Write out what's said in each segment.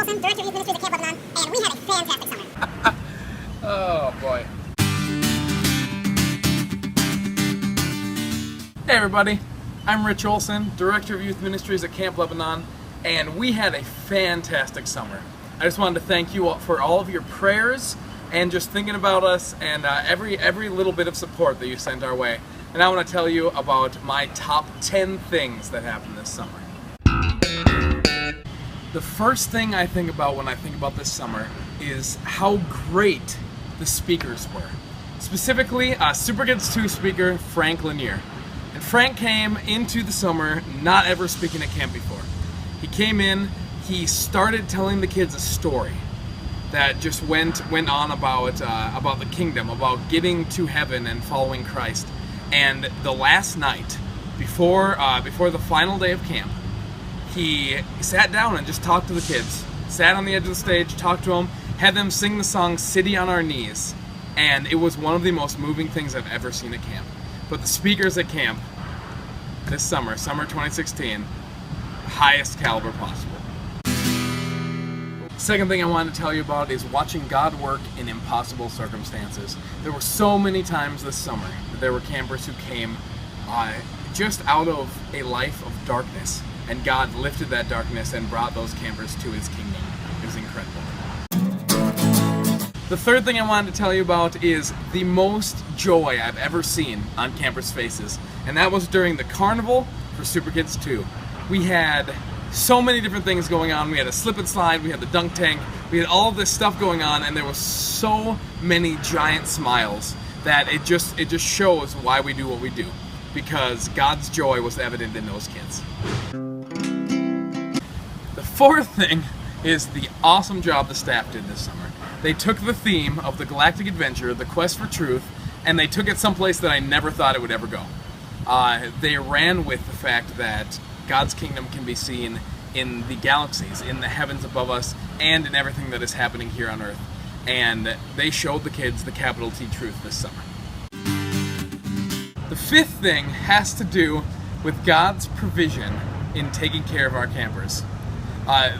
Olson, Director of Youth Ministries at Camp Lebanon, and we had a fantastic summer. Oh, boy. Hey, everybody. I'm Rich Olson, Director of Youth Ministries at Camp Lebanon, and we had a fantastic summer. I just wanted to thank you all for all of your prayers and just thinking about us and every little bit of support that you sent our way. And I want to tell you about my top 10 things that happened this summer. The first thing I think about when I think about this summer is how great the speakers were. Specifically, Super Kids 2 speaker Frank Lanier. And Frank came into the summer not ever speaking at camp before. He came in, he started telling the kids a story that just went on about the kingdom, about getting to heaven and following Christ. And the last night, before the final day of camp, he sat down and just talked to the kids. Sat on the edge of the stage, talked to them, had them sing the song City on Our Knees. And it was one of the most moving things I've ever seen at camp. But the speakers at camp this summer, summer 2016, highest caliber possible. Second thing I wanted to tell you about is watching God work in impossible circumstances. There were so many times this summer that there were campers who came just out of a life of darkness, and God lifted that darkness and brought those campers to His kingdom. It was incredible. The third thing I wanted to tell you about is the most joy I've ever seen on campers' faces, and that was during the carnival for Super Kids 2. We had so many different things going on. We had a slip and slide, we had the dunk tank, we had all of this stuff going on, and there was so many giant smiles that it just shows why we do what we do, because God's joy was evident in those kids. The fourth thing is the awesome job the staff did this summer. They took the theme of the galactic adventure, the quest for truth, and they took it someplace that I never thought it would ever go. They ran with the fact that God's kingdom can be seen in the galaxies, in the heavens above us, and in everything that is happening here on Earth. And they showed the kids the capital T truth this summer. The fifth thing has to do with God's provision in taking care of our campers.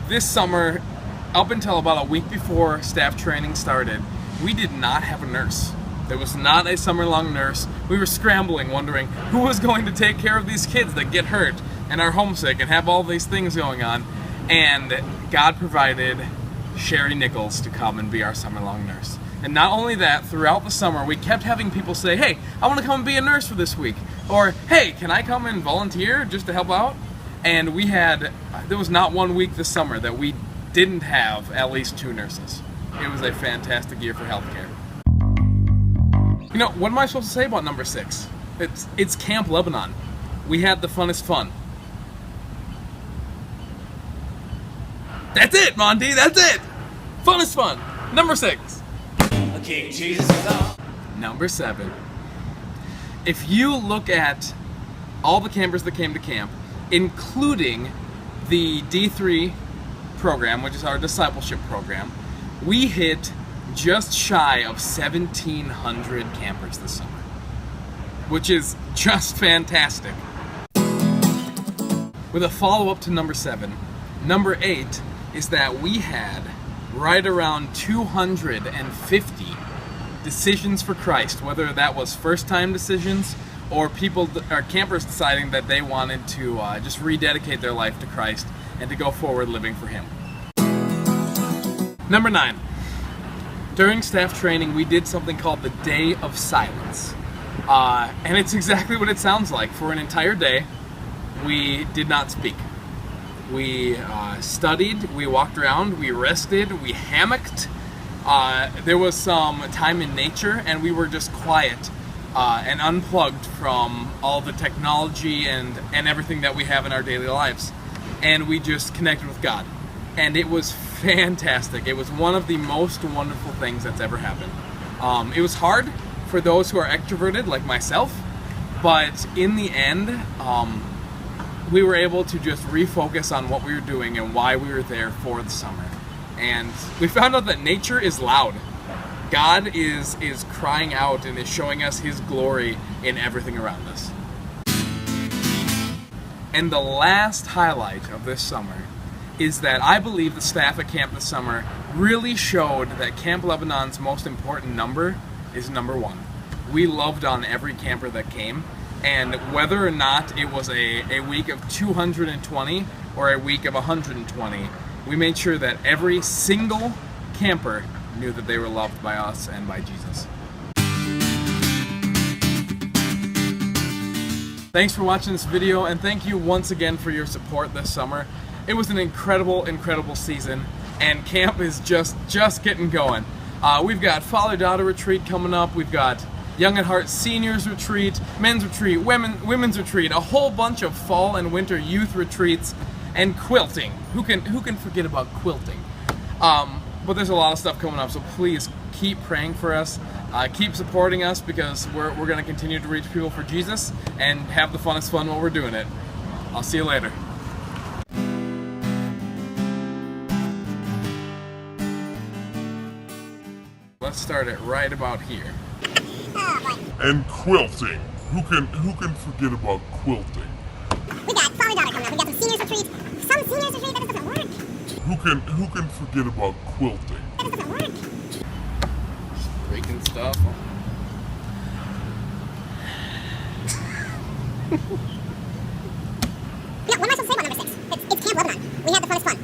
This summer, up until about a week before staff training started, we did not have a nurse. There was not a summer-long nurse. We were scrambling, wondering who was going to take care of these kids that get hurt and are homesick and have all these things going on. And God provided Sherry Nichols to come and be our summer-long nurse. And not only that, throughout the summer, we kept having people say, hey, I want to come and be a nurse for this week. Or, hey, can I come and volunteer just to help out? And there was not one week this summer that we didn't have at least 2 nurses. It was a fantastic year for healthcare. You know, what am I supposed to say about number 6? It's Camp Lebanon. We had the funnest fun. That's it, Monty, that's it! Funnest fun. Number 6. King Jesus is on. Number 7. If you look at all the campers that came to camp, including the D3 program, which is our discipleship program, we hit just shy of 1,700 campers this summer, which is just fantastic. With a follow-up to number 7, number 8 is that we had right around 250 decisions for Christ, whether that was first-time decisions or campers deciding that they wanted to just rededicate their life to Christ and to go forward living for Him. Number 9. During staff training, we did something called the Day of Silence. And it's exactly what it sounds like. For an entire day, we did not speak. We studied, we walked around, we rested, we hammocked. There was some time in nature, and we were just quiet and unplugged from all the technology and everything that we have in our daily lives. And we just connected with God. And it was fantastic. It was one of the most wonderful things that's ever happened. It was hard for those who are extroverted like myself, but in the end, we were able to just refocus on what we were doing and why we were there for the summer. And we found out that nature is loud. God is crying out and is showing us His glory in everything around us. And the last highlight of this summer is that I believe the staff at camp this summer really showed that Camp Lebanon's most important number is number 1. We loved on every camper that came, and whether or not it was a week of 220 or a week of 120, we made sure that every single camper knew that they were loved by us and by Jesus. Thanks for watching this video, and thank you once again for your support this summer. It was an incredible season, and camp is just getting going. We've got father-daughter retreat coming up. We've got Young at Heart seniors retreat, men's retreat, women's retreat, a whole bunch of fall and winter youth retreats, and quilting. Who can forget about quilting? But there's a lot of stuff coming up, so please keep praying for us. Keep supporting us, because we're going to continue to reach people for Jesus and have the funnest fun while we're doing it. I'll see you later. Let's start it right about here. And quilting. Who can forget about quilting? We got father-daughter coming up. We got some seniors retreat. Some seniors retreat, that just doesn't work. Who can forget about quilting? That just doesn't work. Breaking stuff. What am I supposed to say about number 6? It's Camp Lebanon. We had the funnest fun.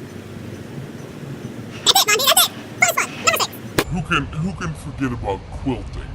That's it, Monty, that's it! Funnest fun, number 6! Who can forget about quilting?